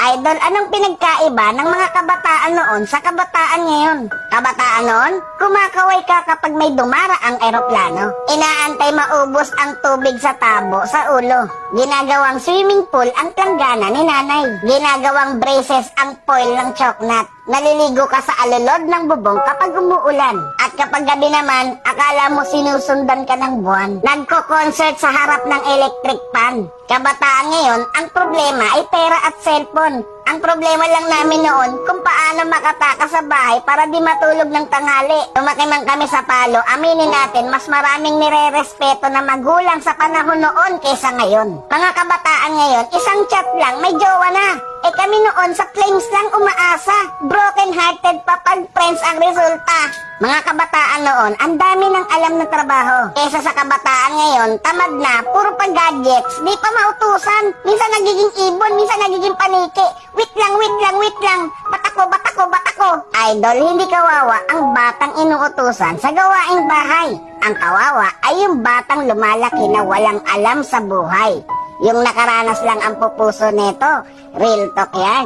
Idol, anong pinagkaiba ng mga kabataan noon sa kabataan ngayon? Kabataan noon, kumakaway ka kapag may dumaraang eroplano. Inaantay maubos ang tubig sa tabo sa ulo. Ginagawang swimming pool ang planggana ni nanay. Ginagawang braces ang foil ng choknat. Naliligo ka sa alulod ng bubong kapag umuulan. At kapag gabi naman, akala mo sinusundan ka ng buwan. Nagko-concert sa harap ng electric fan. Kabataan ngayon, ang problema ay pera at cellphone. Ang problema lang namin noon kung paano makatakas sa bahay para di matulog ng tanghali. Lumaki man kami sa Palo, aminin natin mas maraming nire-respeto na magulang sa panahon noon kaysa ngayon. Mga kabataan ngayon, isang chat lang, may jowa na. Eh kami noon sa flames lang umaasa. Broken-hearted pa pag friends ang resulta. Mga kabataan noon, ang dami ng alam na trabaho. Kesa sa kabataan ngayon, tamad na, puro pa gadgets, di pa mautusan. Minsan nagiging ibon, minsan nagiging paniki. Wait lang. Batako. Idol, hindi kawawa ang batang inuutusan sa gawaing bahay. Ang kawawa ay yung batang lumalaki na walang alam sa buhay. Yung nakaranas lang ang pupuso nito. Real talk yan.